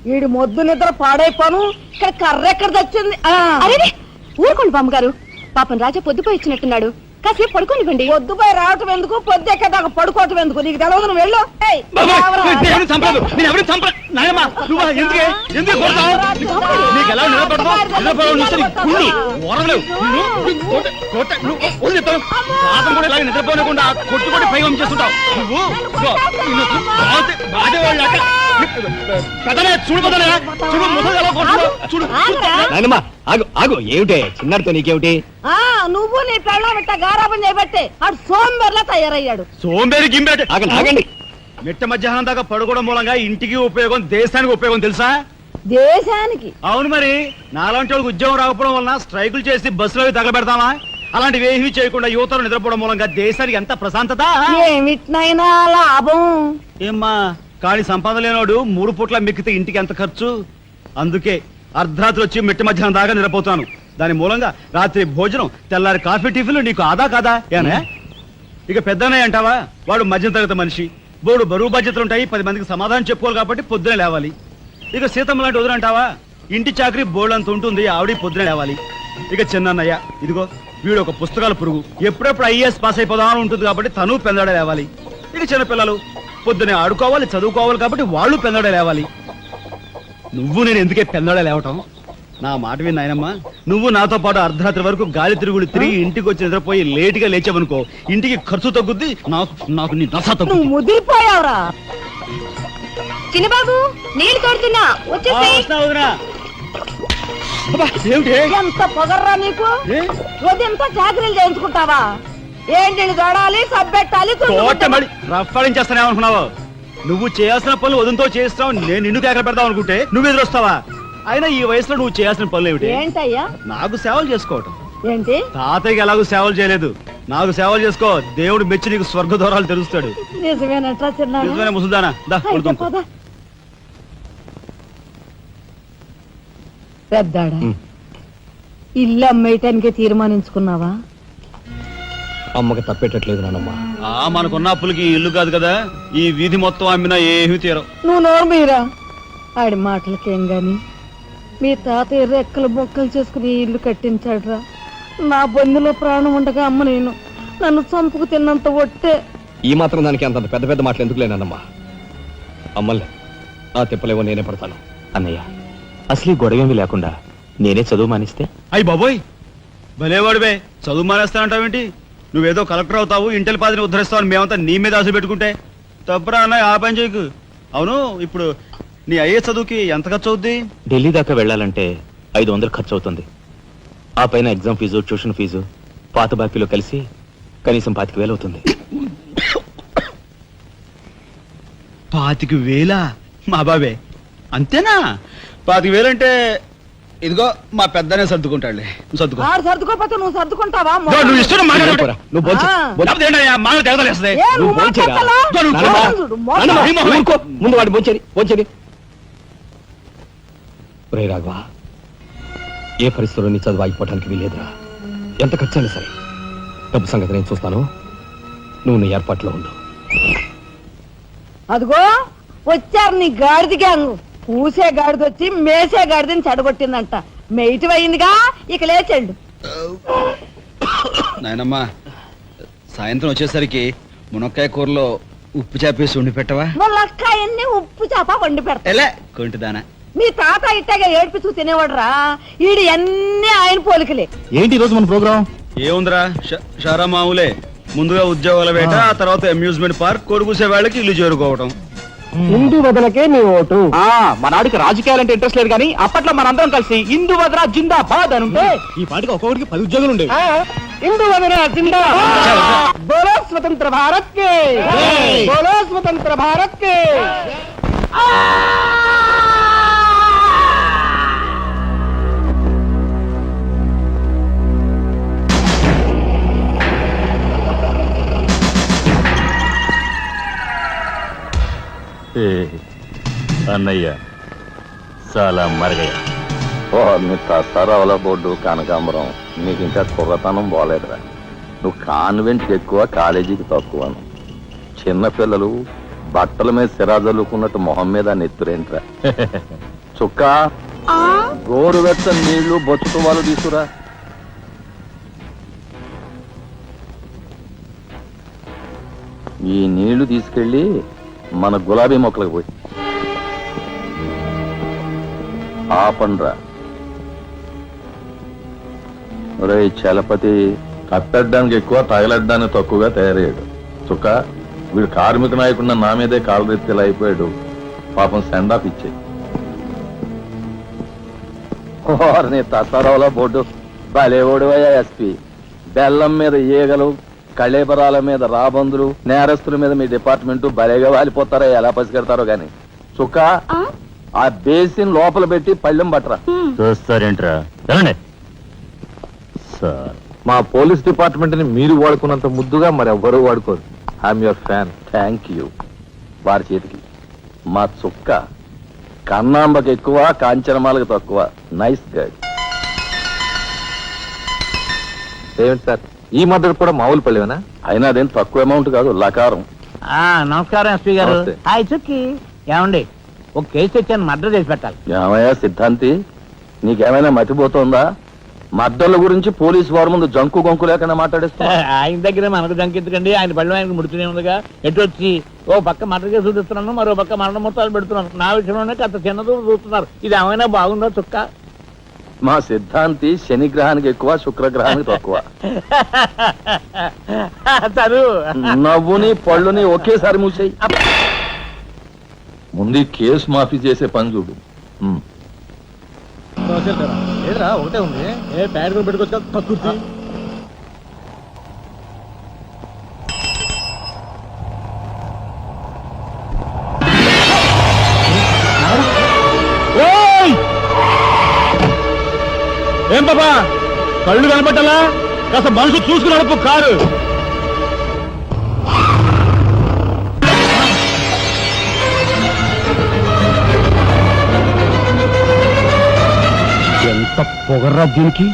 వీడి మొద్దు నిద్ర పాడైపోను. ఇక్కడ కర్ర ఎక్కడ తెచ్చింది? అరే ఊరుకోండి బామ్మగారు, పాపం రాజా పొద్దుపోయి ఇచ్చినట్టున్నాడు, కాసేపు పడుకోనివ్వండి. పొద్దుపోయి రావటం ఎందుకు, పొద్దెక్కదాకా పడుకోవటం ఎందుకు? నీకు తెలవదు, నువ్వు వెళ్ళు. నిద్రపోకుండా కొట్టుకొని పైవం చేస్తుంటావు ఆగు. ఏమిటే చిన్నాడితో నీకేమిటి? నువ్వు నీ పెళ్ళం ఇట్ట గారాబం చేయబట్టే ఆడు సోంబేర్లా తయారయ్యాడు. సోంబేరి గింబేట ఆగండి. మిట్ట మధ్యాహ్నం దాకా పడుకోవడం మూలంగా ఇంటికి ఉపయోగం, దేశానికి ఉపయోగం తెలుసా? దేశానికి? అవును మరి. నాలాంటి వాళ్ళకి ఉద్యోగం రాకపోవడం వలన స్ట్రైకులు చేసి బస్సులో తగలబెడతామా? అలాంటివి ఏమీ చేయకుండా యువతలు నిద్రపోవడం మూలంగా దేశానికి ఎంత ప్రశాంతత. ఏమిటినైనా లాభం. ఏమ్మా కానీ సంపాదన లేనోడు 3 పూట్ల మిక్కితే ఇంటికి ఎంత ఖర్చు? అందుకే అర్ధరాత్రి వచ్చి మిట్ట మధ్యాహ్నం దాకా నిద్రపోతాను. దాని మూలంగా రాత్రి భోజనం, తెల్లారి కాఫీ, టిఫిన్లు నీకు ఆదా కాదా? ఏనా ఇక పెద్దనయ్య అంటావా? వాడు మధ్య తరగతి మనిషి, బోడు బరువు బాధ్యతలు ఉంటాయి, 10 మందికి సమాధానం చెప్పుకోవాలి కాబట్టి పొద్దునే లేవాలి. ఇక సీతమ్మ లాంటి వదిన అంటావా? ఇంటి చాకరీ బోర్డు అంత ఉంటుంది, ఆవిడ పొద్దునే లేవాలి. ఇక చిన్నయ్య ఇదిగో వీడు ఒక పుస్తకాల పురుగు, ఎప్పుడెప్పుడు ఐఏఎస్ పాస్ అయిపోదామని ఉంటుంది కాబట్టి తను పెందడే లేవాలి. ఇక చిన్నపిల్లలు పొద్దునే ఆడుకోవాలి, చదువుకోవాలి కాబట్టి వాళ్ళు పెందడే లేవాలి. నువ్వు నేను ఎందుకే పెందడే లేవటం? నా మాట విని నాయనమ్మా, నువ్వు నాతో పాటు అర్ధరాత్రి వరకు గాలి తిరుగులు తిరిగి ఇంటికి వచ్చి నిద్రపోయి లేటుగా లేచావనుకో, ఇంటికి ఖర్చు తగ్గుద్ది, నాకు నీ దశ తగ్గుద్ది. ముదిరిపోయావురా చిన్నబాబు, నీళ్ళు తోడుతున్నా ఎంత పొగర్రా నీకు? ఉదయంతో చాకరీలు చేయించుకుంటావా? ఏంటి దొడాలి, సబ్బెట్టాలి, రఫాడించేస్తానేమనుకున్నావు? నువ్వు చేయాల్సిన పనులు వదంతో చేస్తావు, నేను నిన్ను కేకలు పెడతావు అనుకుంటే నువ్వు ఎదురొస్తావా? అయినా ఈ వయసులో నువ్వు చేయాల్సిన పనులు ఏమిటి? ఏంటయ్యా? నాకు సేవలు చేసుకోవటం. ఏంటి? తాతయ్యకి ఎలాగో సేవలు చేయలేదు, నాకు సేవలు చేసుకో. దేవుడు మెచ్చి నీకు స్వర్గ దూరాలు తెలుస్తాడు. నిజమేనట్లా చిన్న? నిజమేనా ముసుదానా? పెద్దాడా, ఇల్లు అమ్మేయటానికి తీర్మానించుకున్నావా? అమ్మకి తప్పేటట్లేదు నానమ్మా. మనకున్న అప్పులకి ఇల్లు కాదు కదా, ఈ వీధి మొత్తం అమ్మినా ఏమీ తీరం. నువ్వు నోరు మీరా? ఆడి మాటలకేం గాని మీ తాతయ్య రెక్కలు బొక్కలు చేసుకుని ఇల్లు కట్టించాడురా. నా బొందులో ప్రాణం ఉండగా అమ్మ నేను నన్ను చంపుకు తిన్నంత ఒట్టే. ఈ మాత్రం దానికి అంత పెద్ద పెద్ద మాటలు ఎందుకు లేనమ్మా? అమ్మలే ఆ తిప్పలేవో నేనే పడతాను. అన్నయ్య, అసలు గొడవేమీ లేకుండా నేనే చదువు మానిస్తే? అయ్యి బాబోయ్, భలేవాడివే, చదువు మానేస్తానంటావేంటి? నువ్వేదో కలెక్టర్ అవుతావు, ఇంటెల్ పాదిని ఉద్ధరిస్తావు, మేమంతా నీ మీద ఆశ పెట్టుకుంటే తప్పరా అన్నయ్య? ఆ పని చేయకు. అవును, ఇప్పుడు నీ అయ్యే చదువుకి ఎంత ఖర్చు అవుద్ది? ఢిల్లీ దాకా వెళ్ళాలంటే 500 ఖర్చు అవుతుంది. ఆ పైన ఎగ్జామ్ ఫీజు, ట్యూషన్ ఫీజు, పాత బాకీలో కలిసి కనీసం 25,000 అవుతుంది. 25,000? మా బాబే అంతేనా? 25,000 అంటే ఇదిగో మా పెద్దనే సర్దుకుంటాడులే. సర్దుకో. సర్దుకోపోతే నువ్వు సర్దుకుంటావా? నువ్వు ఇష్టం ముందు వాడి బొంచేది. రే రాఘవ, ఏ పరిస్థితుల్లో నీ చదువు ఆగిపోవటానికి వీలేదురా. ఎంత ఖర్చైనా సరే డబ్బు సంగతి నేను చూస్తాను, నువ్వు నీ ఏర్పాట్లో ఉండు. అదిగో వచ్చారు నీ గాడిద గ్యాంగు. పూసే గాడిద వచ్చి మేసే గాడిదని చెడగొట్టిందంట. మెయిటివ్ అయిందిగా, ఇక లేచండు. నాయనమ్మా, సాయంత్రం వచ్చేసరికి మునక్కాయ కూరలో ఉప్పు చేపేసి వండి పెట్టవా? మునక్కాయన్ని ఉప్పు చేప వండి పెడతా. కొంటిదానా? మీ తాత ఇట్టగా ఏడ్పిస్తూ తినేవాడురా. ఈడు అన్ని ఆయన పోలికలే. ఏంటి రోజు మన ప్రోగ్రాం? ఏముందిరా, షారా మామూలే. ముందుగా ఉద్యోగాల వేట, ఆ తర్వాత అమ్యూజ్మెంట్ పార్క్, కొడుకుసే వాళ్ళకి ఇల్లు చేరుకోవటం. హిందూ వదలకే నీ ఓటు. మనాడికి రాజకీయాలంటే ఇంట్రెస్ట్ లేదు కానీ అప్పట్లో మనందరం కలిసి హిందూ వదల జిందాబాద్ అని ఉంటే ఈ పాటికి ఒక్కొక్కడికి 10 ఉద్యోగాలు ఉండేవి. హిందూ వదల జిందాబాద్. బోలో స్వతంత్ర భారత్ కే, బోలో స్వతంత్ర భారత్ కే. అన్నయ్య చాలా మరగయ్య. మీ తస్తారావుల బోర్డు కనకాంబరం, నీకు ఇంకా కుర్రతనం పోలేదురా. నువ్వు కాన్వెంట్కి ఎక్కువ, కాలేజీకి తక్కువను. చిన్నపిల్లలు బట్టల మీద సిరా జల్లుకున్నట్టు మొహం మీద నెత్తురేంట్రా చుక్క గోరువెచ్చని నీళ్లు బొచ్చుతో వాళ్ళు తీసుకురా. ఈ నీళ్లు తీసుకెళ్ళి మన గులాబీ మొక్కలకు పోయి ఆపండ్రా. ఒరే చలపతి కట్టడానికి ఎక్కువ తగలడ్డానికి తక్కువగా తయారయ్యాడు. చుక్క వీడు కార్మిక నాయకుడిన నా మీదే కాలరెత్తిలా అయిపోయాడు. పాపం సెండ్ ఆఫ్ ఇచ్చే. నీ తసారావుల బోర్డు భలేవోడువయ్యా ఎస్పీ. బెల్లం మీద ఈగలు, కళేబరాల మీద రాబందులు, నేరస్తుల మీద మీ డిపార్ట్మెంట్ భలేగా వాలిపోతారో ఎలా పసిగడతారో గాని. చుక్క ఆ బేసిన్ లోపల పెట్టి పళ్ళెం పట్టరా. చూస్తారేంట్రా వెళ్ళండి. సార్ మా పోలీస్ డిపార్ట్మెంట్ ని మీరు వాడుకున్నంత ముద్దుగా మరి ఎవ్వరూ వాడుకోరు. I'm your fan. Thank you. వారి చేతికి మా చుక్క కన్నాంబకి ఎక్కువ, కాంచనమాలకు తక్కువ. Nice guide. ఏమిటి సార్ ఈ మద్దతు కూడా మామూలు పళ్ళేనా? అయినా అదేం తక్కువ అమౌంట్ కాదు, లకారం. నమస్కారం ఎస్పీ గారు. నమస్తే. హాయ్ చుక్కి. ఏమండి ఒక కేసు తెచ్చాను, మర్డర్ చేసి పెట్టాలి. ఏమయ్యా సిద్ధాంతి, నీకేమైనా మతిపోతుందా? మద్దళ్ళ గురించి పోలీసు వారి ముందు జంకు గొంకు లేకుండా మాట్లాడేస్తా. ఆయన దగ్గర మనకు జంకెత్తుకండి, ఆయన పళ్ళు ఆయనకు ముడుతూనే ఉందిగా. ఎటు వచ్చి ఓ పక్క మర్డర్ కేసు చూపిస్తున్నాను, మరో పక్క మరణ మొత్తాలు పెడుతున్నాను. నా విషయంలోనే అంత చిన్నదో చూస్తున్నారు. ఇది ఏమైనా బాగుందో చుక్క? మా సిద్ధాంతి శనిగ్రహానికి ఎక్కువ, శుక్రగ్రహానికి తక్కువ. తను నవ్వుని పళ్ళుని ఒకేసారి మూసేయి. ముందు ఈ కేసు మాఫీ చేసే పని చూడు. ఒకటే ఉంది. ఏ ప్యాడ్ కూడా పెట్టుకోవచ్చు. ఏం బాబా కళ్ళు కనపట్టాలా? కాస్త మనసు చూసుకుని నడుపు కారు. ఎంత పొగర్రా దీనికి.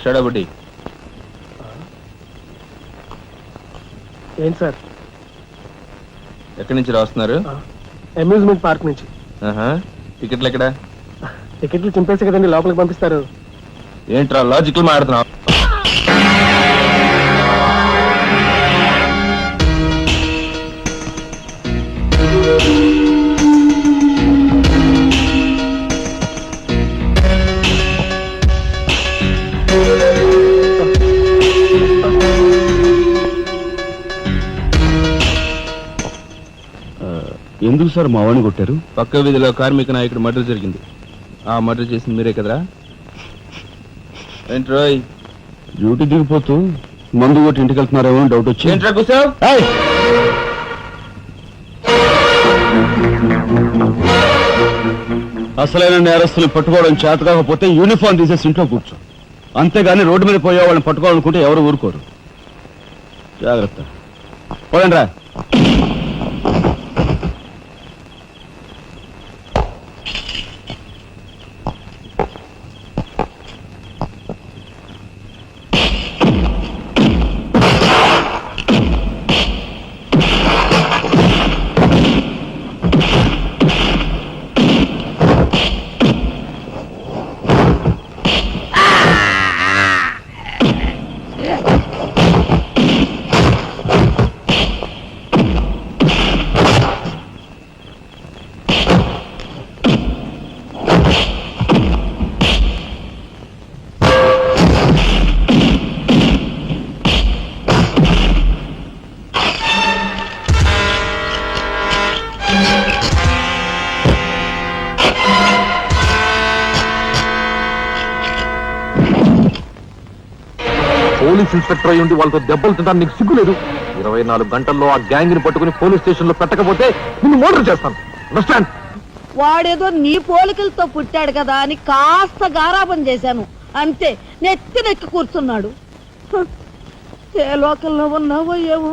షడబుడ్డి ఏంటి సార్? ఎక్కడి నుంచి రాస్తున్నారు? అమ్యూజ్మెంట్ పార్క్ నుంచి. టికెట్లు ఎక్కడ? టికెట్లు చింపేసి కదండి లోపలికి పంపిస్తారు. ఏంట్రా లాజికల్ మాట్లాడుతున్నావు? ఎందుకు సార్ మా వాడిని కొట్టారు? పక్క వీధిలో కార్మిక నాయకుడు మర్డర్ జరిగింది. ఆ మర్డర్ చేసింది మీరే కదరా? ఏంట్రోయ్ డ్యూటీ దిగిపోతూ మందు కొట్టి ఇంటికి వెళ్తున్నారేమో డౌట్ వచ్చి. ఏంట్రా కూర్చోవ్? అసలైన నేరస్తులు పట్టుకోవడం చేత కాకపోతే యూనిఫామ్ తీసేసి ఇంట్లో కూర్చో. అంతేగాని రోడ్డు మీద పోయే వాళ్ళని పట్టుకోవాలనుకుంటే ఎవరు ఊరుకోరు. జాగ్రత్త. పోయండి రా. పోలీస్ ఇన్స్పెక్టర్ అయి ఉండి వాళ్ళతో దెబ్బలు తింటాను నీకు సిగ్గులేదు? 24 గంటల్లో ఆ గ్యాంగ్ ని పట్టుకుని పోలీస్ స్టేషన్ లో పెట్టకపోతే నిన్ను మర్డర్ చేస్తాను. అండర్స్టాండ్? వాడేదో నీ పోలికలతో పుట్టాడు కదా అని కాస్త గారాబం చేశాను అంతే. నెత్తి కూర్చున్నాడు. ఏ లోకల్లో ఉన్నావో ఏమో.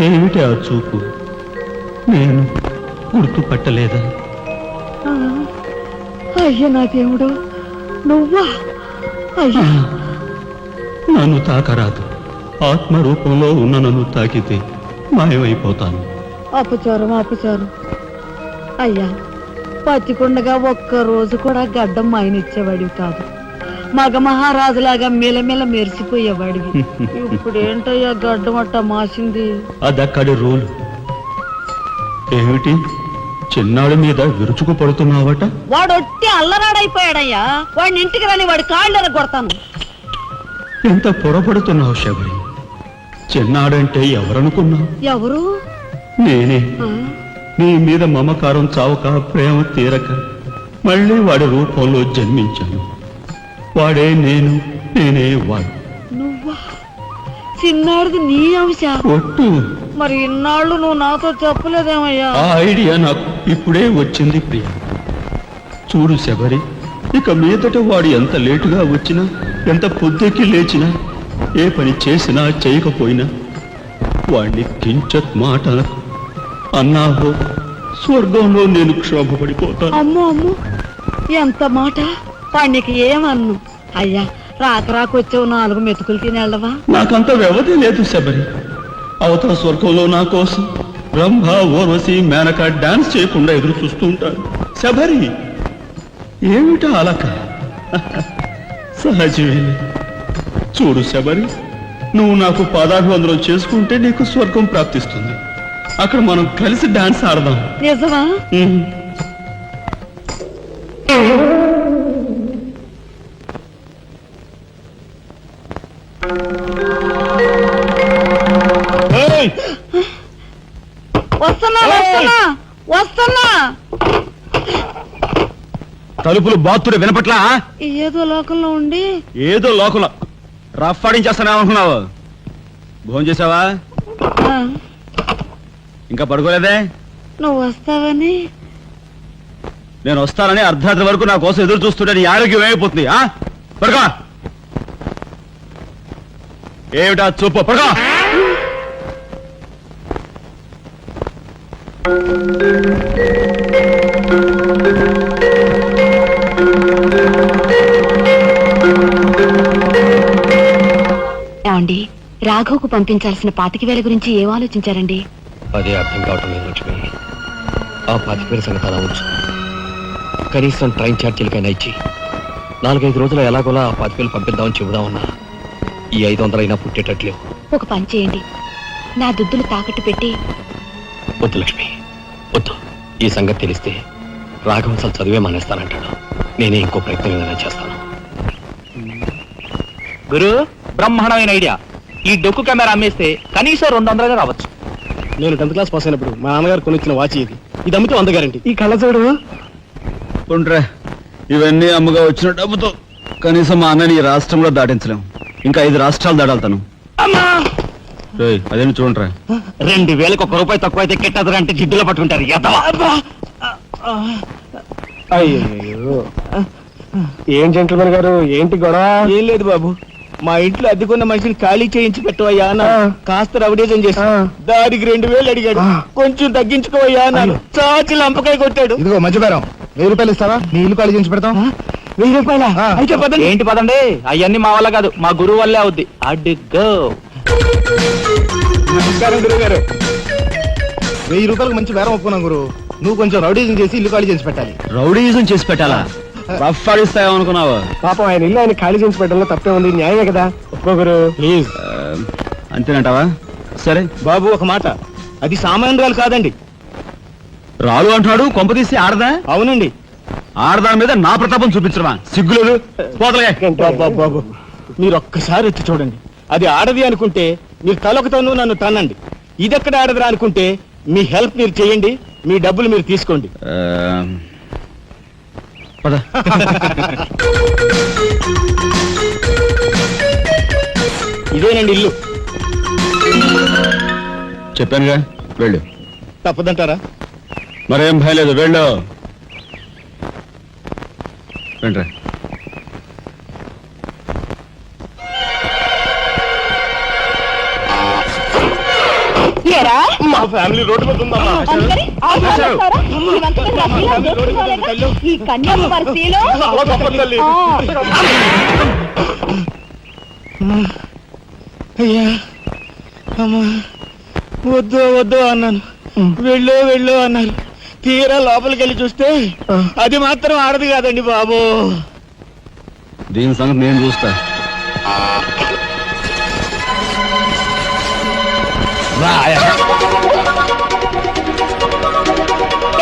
ఏమిటి ఆ చూపు? నేను గుర్తుపట్టలేదా? అయ్యా నా దేవుడు, నువ్వా? అయ్యా నన్ను తాకరాదు. ఆత్మ రూపంలో ఉన్న నన్ను తాకితే మాయమైపోతాను. అపచారం అపచారం. అయ్యా పచ్చికుండగా ఒక్క రోజు కూడా గడ్డం మాయనిచ్చేవాడివి కాదు. మగ మహారాజులాగా మెలమెల మెరిసిపోయేవాడివి. ఇప్పుడేంటయ్యా గడ్డం అట్ట మాసింది? అదక్కడి రూలు. ఏమిటి చిన్నాడు మీద విరుచుకు పడుతున్నావట? వాడు ఒట్టి అల్లరాడైపోయాడయ్యా. వాడిని ఇంటికి రాని వాడి కాళ్ళెర కొడతాను. ఎంత పొరపడుతున్నావు శబరి? చిన్నాడంటే ఎవరనుకున్నావు? ఎవరు? నేనే. నీ మీద మమకారం చావక, ప్రేమ తీరక మళ్ళీ వాడి రూపంలో జన్మించాను. వాడే నేను, నేనే వాడు. నువ్వా? చిన్నాడిది నీ అంశ? ఒట్టు. మరి ఇన్నాళ్ళు నువ్వు నాతో చెప్పలేదేమయ్యా? ఆ ఐడియా నాకు ఇప్పుడే వచ్చింది ప్రియ. చూడు శబరి, ఇక మీదట వాడు ఎంత లేటుగా వచ్చినా, ఎంత పొద్దుకి లేచినా, ఏ పని చేసినా చేయకపోయినా వాడిని కించత్ మాట అన్నాహో స్వర్గంలో నేను క్షోభపడిపోతాను. అమ్మో అమ్మో, ఎంత మాట! వాడికి ఏమన్ను? అయ్యా రాకరాకొచ్చావు, 4 మెతుకులు తినేళ్ళవా? నాకంత వ్యవధి లేదు శబరి. అవతల స్వర్గంలో నా కోసం బ్రహ్మ, ఊర్వశి, మేనక డాన్స్ చేయకుండా ఎదురు చూస్తూ ఉంటారు. శబరి, ఏమిటా అలక? సహజమే. చూడు శబరి, నువ్వు నాకు పాదాభివందనం చేసుకుంటే నీకు స్వర్గం ప్రాప్తిస్తుంది. అక్కడ మనం కలిసి డాన్స్ ఆడదాం. నిజమా? వస్తున్నా వస్తున్నా వస్తున్నా. తలుపులు బాత్తుడు వినపట్లా? ఏదో లోకంలో ఉండి ఏదో లోకంలో రఫ్ ఆడించేస్తానేమనుకున్నావు? భోజనం చేసావా? ఆ, ఇంకా పడుకోలేదే? నువ్వు వస్తావని. నేను వస్తానని అర్ధరాత్రి వరకు నా కోసం ఎదురు చూస్తుంటే నీ ఆరోగ్యం ఏమైపోతుంది? పడుకో. ఏమిటా చూపు? పడుకో. ఏమండి, రాఘవ్కు పంపించాల్సిన 25,000 గురించి ఏం ఆలోచించారండి? అదే అర్థం కావటం లేదు లక్ష్మి. ఆ 25,000 సంగతి అలా ఉంచు. కనీసం ట్రైన్ ఛార్జీలకైనా ఇచ్చి 4-5 రోజులు ఎలాగోలా ఆ 25,000 పంపిద్దామని చెబుదామన్నా ఈ 500 అయినా పుట్టేటట్లేవు. ఒక పని చేయండి, నా దుద్దులు తాకట్టు పెట్టి. వద్దు లక్ష్మి, వద్దు. ఈ సంగతి తెలిస్తే రాఘవ అసలు చదివే మానేస్తానంటాడు. నేనే ఇంకో ప్రయత్నం ఏదైనా చేస్తాను. గురు, బ్రహ్మాండమైన ఐడియా. ఈ డొక్కు కెమెరా అమ్మేస్తే కనీసం 200 రావచ్చు. నేను 10th క్లాస్ పాస్ అయినప్పుడు మా నాన్నగారు కొనిచ్చిన వాచ్ ఇది. ఇది అమ్మితే 100 గ్యారెంటీ. ఈ కళ్ళజోడు ఉంట్రా, ఇవన్నీ అమ్మగా వచ్చిన డబ్బుతో కనీసం మా అన్నని ఈ రాష్ట్రంలో దాటించలేం. ఇంకా 5 రాష్ట్రాలు దాడాలతాను. అదేమి చూడండిరా. 2,000కి 1 రూపాయి తక్కువ అయితే కెట్టదురంటే జిడ్డులో పట్టుకుంటారు. అయ్యో, ఏం జెంట్లమన్ గారు, ఏంటి గొడవ? ఏం లేదు బాబు, మా ఇంట్లో అద్దెకున్న మనిషిని ఖాళీ చేయించి పెట్టవయ్యా అన్న. కాస్త రవిడేజం చేసి దానికి 2,000 అడిగాడు. కొంచెం తగ్గించుకోవయ్యా అన్నాను. చాచి లంపకాయ కొట్టాడు. ఇదిగో మధ్యపేరం, 1000 రూపాయలు ఇస్తావా? నీ ఇల్లు ఖాళీ చేయించి పెడతాం. 1000 రూపాయల? అయితే పదండి. ఏంటి పదండి, అవన్నీ మా వల్ల కాదు, మా గురువు వల్లే అవుద్ది. అడ్డుగో. నమస్కారం గురువు గారు. 1000 రూపాయలకు మంచి బేరం ఒప్పుకున్నాం గురు. నువ్వు కొంచెం రౌడీజం చేసి ఇల్లు ఖాళీ చేసి పెట్టాలి. రౌడీజం చేసి పెట్టాలా? రఫ్ ఆడిస్తాయేమనుకున్నావా? పాపం ఆయన ఇల్లు ఆయన ఖాళీ చేసి పెట్టడంలో తప్పే ఉంది. న్యాయమే కదా, ఒప్పుకో గురు ప్లీజ్. అంతేనంటావా? సరే బాబు ఒక మాట, అది సామాన్యురాలు కాదండి. రాలు అంటున్నాడు. కొంపదీసి ఆడదా? అవునండి. ఆడదాని మీద నా ప్రతాపం చూపించడమా? సిగ్గులేదు. పోతలే. బాబు బాబు, మీరు ఒక్కసారి వచ్చి చూడండి. అది ఆడది అనుకుంటే మీరు తలొకతోనూ నన్ను తన్నండి. ఇదెక్కడ ఆడదురా అనుకుంటే మీ హెల్ప్ మీరు చేయండి, మీ డబ్బులు మీరు తీసుకోండి. పద. ఇదేనండి ఇల్లు. చెప్పానుగా వెళ్ళు. తప్పదంటారా? మరేం భయం లేదు, వెళ్ళు. రండి. ఏరా? మా ఫ్యామిలీ రోడ్డు మీద ఉందమ్మా. అందుకని ఆ మాట్లాడతారా? ఇవంతా రసీలా దోచుకోలేక ఈ కన్యాకుమారి శీలో? చాలా గొప్ప తల్లి. ఆ. అయ్యా అమ్మా, వద్దు వద్దు అన్నాను, వెళ్ళు వెళ్ళు అన్నారు. తీరా లోపలికి వెళ్ళి చూస్తే అది మాత్రం ఆడదు కాదండి బాబు. దీని సంగతి నేను చూస్తా.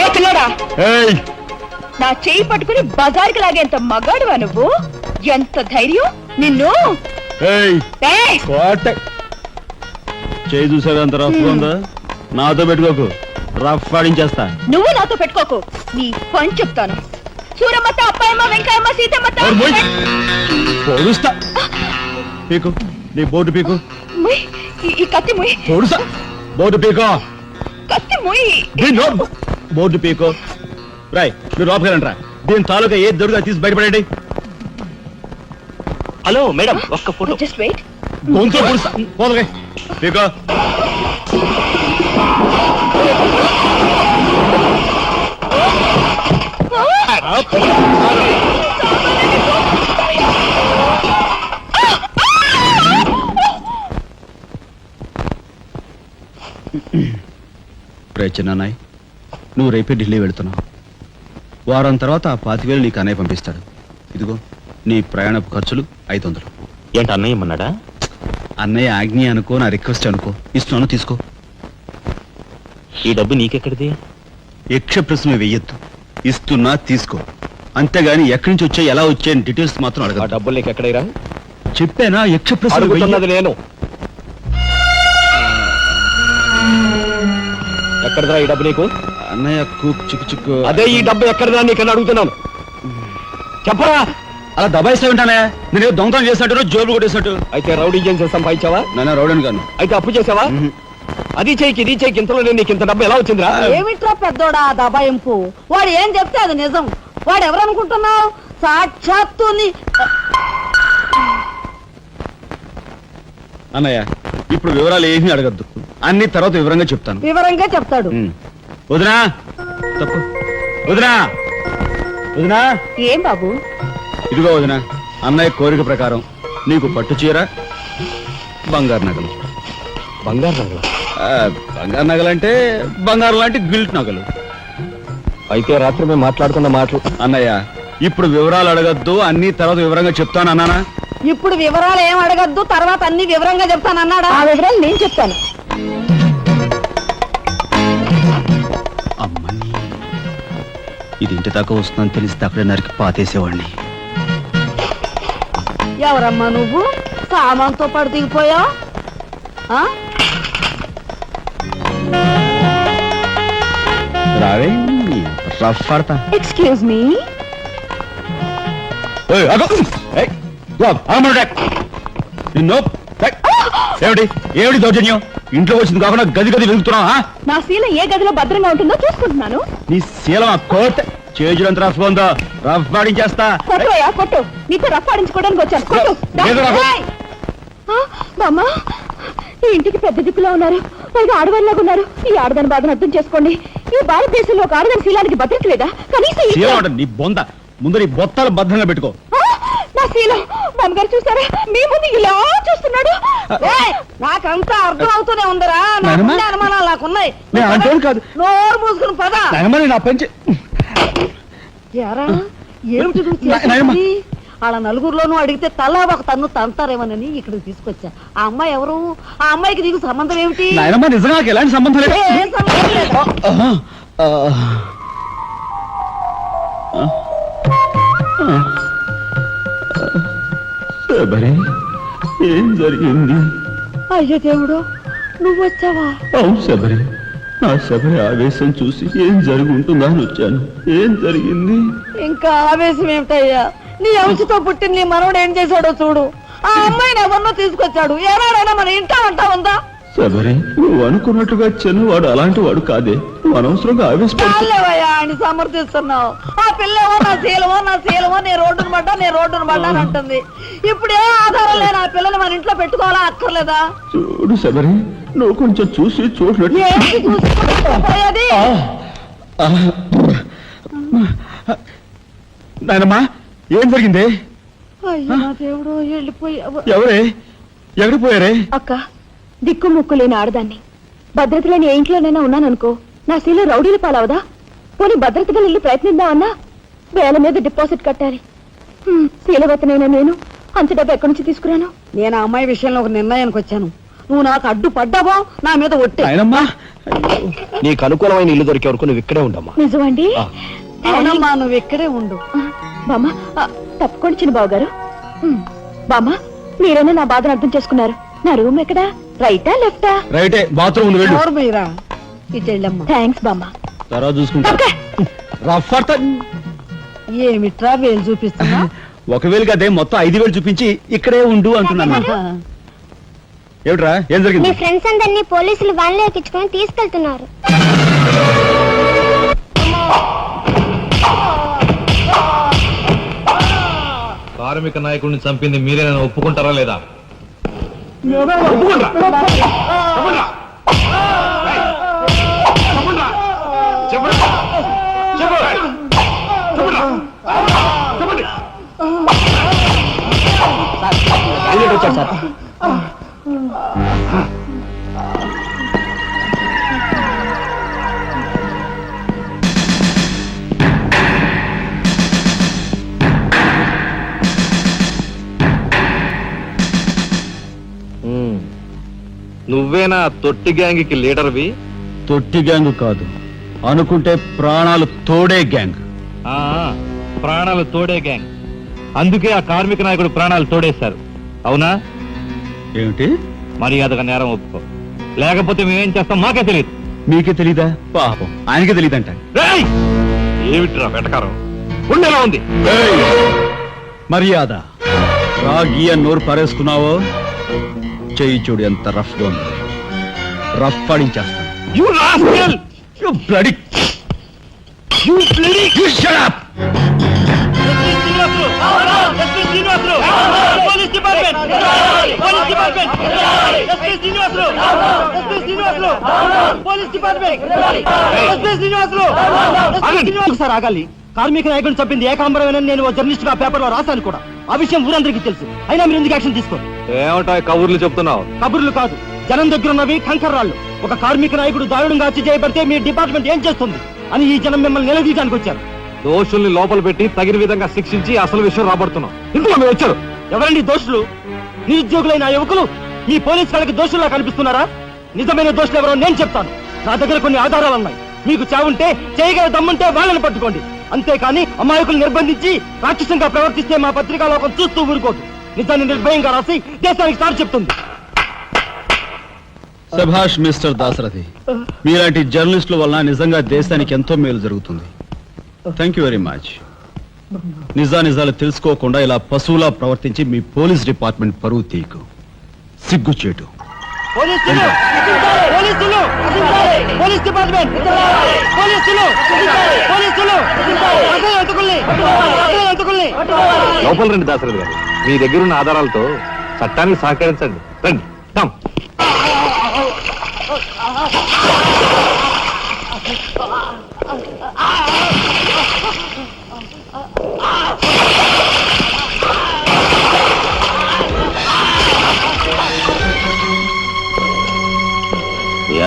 ఏ పిల్లడా, ఏయ్, నా చెయ్యి పట్టుకుని బజార్కి లాగేంత మగాడువా నువ్వు? ఎంత ధైర్యం నిన్ను! ఏయ్, ఏయ్! కోట చేయి చూసావు ఎంత రఫ్ ఉందా? నాతో పెట్టుకోకు, రఫ్ ఆడించేస్తా. నువ్వు నాతో పెట్టుకోకు, నీ పని చెప్తాను. సూరమ్మత, అప్పాయమ్మ, వెంకాయమ్మ, సీతమ్మత. పొడుస్తా. పీకు, నీ బోర్డు పీకు. ముయ్, ఈ కత్తి ముయ్, పొడుస్తా. బోర్డు పీకో. కత్తి ముయ్. బోర్డు పీకో. రాయ్, మీరు లోపకెళ్ళండి. దీని తాలూకా ఏ దొరుకుతా తీసి బయటపడండి. హలో మేడం, ఒక్క ఫోటో. Just wait. గొంతు పొడుస్తా. పోదలే పీకో. చిన్నాయ్, నువ్వు రేపే ఢిల్లీ వెళుతున్నావు. వారం తర్వాత ఆ 25,000 నీకు అన్నయ్య పంపిస్తాడు. ఇదిగో నీ ప్రయాణపు ఖర్చులు 500. ఏంటి అన్నయ్య ఏమన్నాడా? అన్నయ్య ఆజ్ఞ అనుకో, నా రిక్వెస్ట్ అనుకో. ఇస్తున్నాను, తీసుకో. ఈ డబ్బు నీకెక్కడిది? యక్ష ప్రశ్న వెయ్యొద్దు. ఇస్తున్నా, తీసుకో. అంతేగాని ఎక్కడి నుంచి వచ్చాయి, ఎలా వచ్చాయని డీటెయిల్స్ మాత్రం ఆ అడగ. డబ్బులు నీకు ఎక్కడైరా? చెప్పానా, యక్ష ప్రశ్న అడుగుతున్నది నేను. ఎక్కడదా ఈ డబ్బు నీకు? అన్నయ్య కూక్ చిక్కు చిక్కు. అదే ఈ డబ్బు ఎక్కడదా నీకన్నా అడుగుతున్నాను, చెప్పరా. అలా దబాయిస్తా ఉంటానే. నేను దొంగతనం చేసినట్టు, జోబులు కొట్టేసినట్టు. అయితే రౌడీ చేసి సంపాదించావా? నాన్న రౌడన్ గాను. అయితే అప్పు చేసావా? అది చేయికి ఇది చేయికి ఇంతలో నేను నీకు ఇంత డబ్బు ఎలా వచ్చిందిరా? ఏమిట్రా పెద్దోడా ఆ దబాయింపు? వాడు ఏం చెప్తే అది నిజం. వాడు ఎవరనుకుంటున్నావు? సాక్షాత్తు అన్నయ్య, ఇప్పుడు వివరాలు ఏమీ అడగద్దు. అన్ని తర్వాత వివరంగా చెప్తాను. వివరంగా చెప్తాడు. వదినా, తప్పు. వదినా, వదినా. ఏం బాబు? ఇదిగో వదినా, అన్నయ్య కోరిక ప్రకారం నీకు పట్టు చీర, బంగారు నగలు. బంగారు నగలు? బంగారు నగలంటే బంగారు లాంటి గిల్ట్ నగలు. అయితే రాత్రి మేము మాట్లాడుకున్న మాటలు. అన్నయ్య, ఇప్పుడు వివరాలు అడగద్దు, అన్ని తర్వాత వివరంగా చెప్తాను అన్నానా? ఇప్పుడు వివరాలు ఏం అడగద్దు, తర్వాత అన్ని వివరంగా చెప్తాను అన్నాడా? ఆ వివరాలు నేను చెప్తాను. అమ్మని, ఇది ఇంటి దాకా వస్తుందని తెలిస్తే అక్కడే నరికి పాతేసేవాడిని. ఎవరమ్మా నువ్వు? సామాన్తో పాటు దిగిపోయా? రావే, రఫ్ ఆడతా. Excuse me. ఏమిటి ఏమిటి దౌర్జన్యం? ఇంట్లో వచ్చింది కాకుండా గది గది వెళ్తున్నావా? నా శీల ఏ గదిలో భద్రంగా ఉంటుందో చూసుకుంటున్నాను. నీ శీలం కోట్ చేజులంత రఫ్ ఉందో, రఫ్ పాడించేస్తా. కొట్టుయా కొట్టు, నీతో రఫ్ ఆడించుకోవడానికి వచ్చాను. కొట్టు. లేదు రఫ్. బామ్మ, ఈ ఇంటికి పెద్ద దిక్కులో ఉన్నారు, పైగా ఆడవాళ్ళగా ఉన్నారు. ఈ ఆడదాని బాధను అర్థం చేసుకోండి. ఈ భారతదేశంలో ఒక ఆడదాని శీలానికి భద్రత లేదా? కనీసం శీలం అంటే నీ బొంద. ముందు నీ బొత్తాలు భద్రంగా పెట్టుకో. నా శీలం బామ్మగారు చూసారా? మీ ముందు ఇలా చూస్తున్నాడు. నాకంతా అర్థం అవుతూనే ఉందరా. నాయనమ్మ? అనుమానాలు నాకున్నాయి. నేను అంటేం కాదు. నోరు మూసుకుని పదా. నా పంచి. ఎరా ఏమిటి నువ్వు నాయనమ్మ. చేసేది? వాళ్ళ నలుగురిలోనూ అడిగితే తలా ఒక తన్ను తంతారేమోనని ఇక్కడికి తీసుకొచ్చా. ఆ అమ్మాయి ఎవరు? ఆ అమ్మాయికి నీకు సంబంధం ఏమిటి? నాయనమ్మ, నిజంగా నాకు ఎలాంటి సంబంధం లేదు. ఏం సంబంధం లేదు. శబరి, ఏం జరిగింది? అయ్యో దేవుడు, నువ్వు వచ్చావా? అవును శబరి, నా శబరి ఆవేశం చూసి ఏం జరుగుంటుందా అని వచ్చాను. ఏం జరిగింది? ఇంకా ఆవేశం ఏమిటయ్యా? నీ అంశతో పుట్టిన నీ మనవడు ఏం చేశాడో చూడు. ఆ అమ్మాయిని ఎవరినో తీసుకొచ్చాడు. ఏనాడైనా మన ఇంట అంటా ఉందా? సరే నువ్వు అనుకున్నట్టుగా చిన్నవాడు అలాంటి వాడు కాదే. అనవసరంగా ఆవేశపడు. చాలేవయ్యా అని సమర్థిస్తున్నావు. ఆ పిల్లేమో నా శీలమో నేను రోడ్డును పడ్డా అని అంటుంది. ఇప్పుడు ఏ ఆధారం లేని ఆ పిల్లని మన ఇంట్లో పెట్టుకోవాలా అక్కర్లేదా? చూడు శబరి, నువ్వు కొంచెం చూసి చూడలేదు. ఏంటి చూసుకోపోయేది? నాయనమ్మా, ఏం జరిగింది? అయ్యో నా దేవుడు, వెళ్ళిపోయావు. ఎవరే? ఎక్కడికి పోయారే? అక్క, దిక్కు ముక్కు లేని ఆడదాన్ని, భద్రత లేని ఏ ఇంట్లోనైనా ఉన్నాననుకో, నా శీల రౌడీల పాలవదా? పోనీ భద్రతగా ఇల్లు ప్రయత్నిద్దామన్నా వేల మీద డిపాజిట్ కట్టాలి. శీలవతనైనా నేను అంత డబ్బు ఎక్కడి నుంచి తీసుకురాను? నేను ఆ అమ్మాయి విషయంలో ఒక నిర్ణయానికి వచ్చాను. నువ్వు నాకు అడ్డు పడ్డావో నా మీద ఒట్టే. నాయనమ్మా, నీకు అనుకూలమైన ఇల్లు దొరికే వరకు నువ్వు ఇక్కడే ఉండమ్మా. నిజమండి? అవునమ్మా, నువ్వు ఇక్కడే ఉండు. బామ్మ, తప్పుకోండి చిన్న బాబు గారు. బామ్మ, మీరైనా నా బాధను అర్థం చేసుకున్నారు. నా రూమ్ ఎక్కడా? రైటా లెఫ్టా? రైటే, బాత్రూమ్ వెళ్ళు. ఎవరు మీరా? ఇటు వెళ్ళమ్మా. థ్యాంక్స్ బామ్మ. తర్వాత చూసుకుంటా. ఏమిట్రా వేలు చూపిస్తున్నా? ఒకవేళ అదే మొత్తం 5,000 చూపించి ఇక్కడే ఉండు అంటున్నాను. ఏమిట్రా, ఏం మీ జరిగింది? ఫ్రెండ్స్ అందరినీ పోలీసులు వ్యాన్లో ఎక్కించుకొని తీసుకెళ్తున్నారు. కార్మిక నాయకుడిని చంపింది మీరేనా ఒప్పుకుంటారా లేదా? నువ్వేనా తొట్టి గ్యాంగ్కి లీడర్వి? తొట్టి గ్యాంగ్ కాదు, అనుకుంటే ప్రాణాలు తోడే గ్యాంగ్. ప్రాణాలు తోడే గ్యాంగ్. అందుకే ఆ కార్మిక నాయకుడు ప్రాణాలు తోడేశారు. అవునా? ఏమిటి? మర్యాదగా నేరం ఒప్పుకో, లేకపోతే మేమేం చేస్తాం మాకే తెలియదు. మీకే తెలీదా? పాపం ఆయనకే తెలీదంట. ఏమిట్రా వెటకారం? ఉండేలా ఉంది. మర్యాద రాగి అని నోరు పారేసుకున్నావో చెయ్యి చూడు ఎంత రఫ్ గా ఉంది. రఫ్ పడించేస్తాను. You rascal! You bloody... You bloody... You shut up! Sir ఆగాలి. కార్మిక నాయకుడిని చంపింది ఏకాంబరమేనని నేను జర్నలిస్ట్ గా పేపర్ లో రాశాను కూడా. ఆ విషయం ఊరందరికీ తెలుసు. అయినా మీరు ఎందుకు యాక్షన్ తీసుకోండి? ఏమంటా కబుర్లు చెప్తున్నావు? కబుర్లు కాదు, జనం దగ్గర ఉన్నవి కంకర్రాళ్ళు. ఒక కార్మిక నాయకుడు దారుణంగా హత్య చేయబడితే మీ డిపార్ట్మెంట్ ఏం చేస్తుంది అని ఈ జనం మిమ్మల్ని నిలదీయడానికి వచ్చారు. దోషుల్ని లోపల పెట్టి తగిన విధంగా శిక్షించి అసలు విషయం రాబడుతున్నాం. ఇందులో మీరు వచ్చారు. ఎవరండి దోషులు? నిరుద్యోగులైన ఆ యువకులు మీ పోలీసు వాళ్ళకి దోషుల్లా కనిపిస్తున్నారా? నిజమైన దోషులు ఎవరో నేను చెప్తాను. నా దగ్గర కొన్ని ఆధారాలు ఉన్నాయి. మీకు చావుంటే చేయగల దమ్ముంటే వాళ్ళని పట్టుకోండి. అంతేకాని అమాయకులు నిర్బంధించి రాక్షసంగా ప్రవర్తిస్తే మా పత్రికా లోకం చూస్తూ ఊరుకోదు. నిజాన్ని నిర్భయంగా రాసి దేశానికి సార్ చెప్తుంది. సభాష్ మిస్టర్ దాసరథి, మీలాంటి జర్నలిస్టుల వలన నిజంగా దేశానికి ఎంతో మేలు జరుగుతుంది. Thank you very much. నిజాలు తెలుసుకోకుండా ఇలా పశువులా ప్రవర్తించి మీ పోలీస్ డిపార్ట్మెంట్ పరువు తీయకు. సిగ్గుచేటు. పోలీసులు! పోలీసులు! Police department! పోలీసులు! పోలీసులు! అసలు ఎంతకుల్ని! లోపల రండి దాసరథి గారు. మీ దగ్గర ఉన్న ఆధారాలతో చట్టానికి సహకరించండి. రండి. కమ్.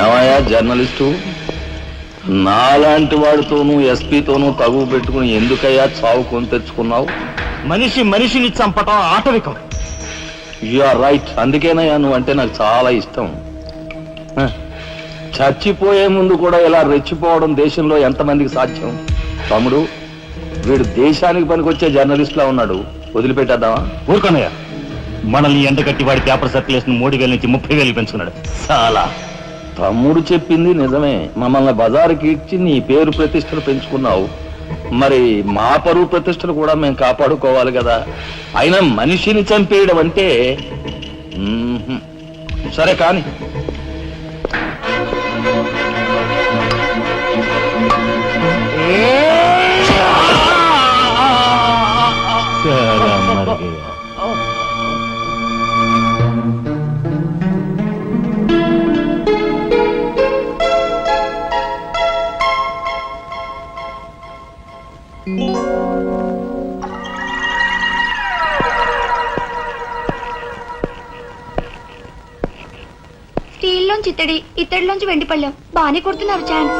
ఏమయ్యా జర్నలిస్టు, నాలాంటి వాడితోనూ ఎస్పీతోనూ తగువ పెట్టుకుని ఎందుకయ్యా చావు కొని తెచ్చుకున్నావు? మనిషిని చంపటం ఆటవికం. You are right. అందుకేనయ్యా నువ్వంటే నాకు చాలా ఇష్టం. చచ్చిపోయే ముందు కూడా ఇలా రెచ్చిపోవడం దేశంలో ఎంతమందికి సాధ్యం? తమ్ముడు, వీడు దేశానికి పనికొచ్చే జర్నలిస్ట్లా ఉన్నాడు. వదిలిపెట్టేద్దామా? ఊరుకోనయ్యా, మనల్ని ఎండగట్టి వాడి పేపర్ సర్క్యులేషన్ 3,000 నుంచి 30,000 పెంచుకున్నాడు. చాలా. తమ్ముడు చెప్పింది నిజమే. మమ్మల్ని బజారుకి ఇచ్చి నీ పేరు ప్రతిష్టలు పెంచుకున్నావు. మరి మా పరువు ప్రతిష్టలు కూడా మేము కాపాడుకోవాలి కదా. అయినా మనిషిని చంపేయడం అంటే సరే కాని. స్టీల్లోంచి ఇత్తడిలోంచి వెండి పళ్ళెం బాగానే కొడుతున్నారు ఛాన్స్.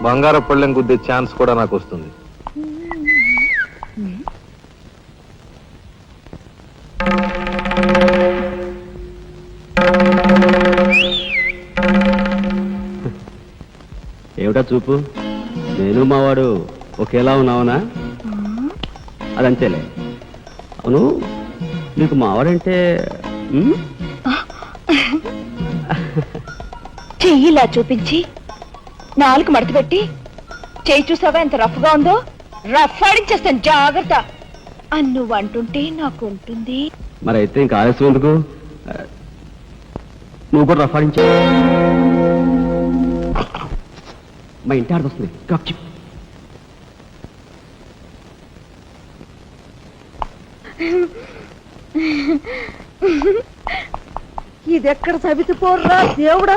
బంగారు పళ్ళెం గుద్దే ఛాన్స్ కూడా నాకు వస్తుంది. ఏమిటా చూపు, నేను మావాడు ఒకేలా ఉన్నావునా? అదంతేలే. అవును, నీకు మావాడంటే చెయ్యిలా చూపించి నాలుగు మడత పెట్టి చెయ్యి చూసావా ఎంత రఫ్ గా ఉందో, రఫ్ ఆడించేస్తాను జాగ్రత్త అని నువ్వు అంటుంటే నాకు ఉంటుంది. మరి అయితే ఇంకా ఆలస్యం ఎందుకు, నువ్వు కూడా రఫాడించా. మా ఇంటి ఆడదొస్తుంది. ఇది ఎక్కడ సవితి పోర్రా దేవుడా.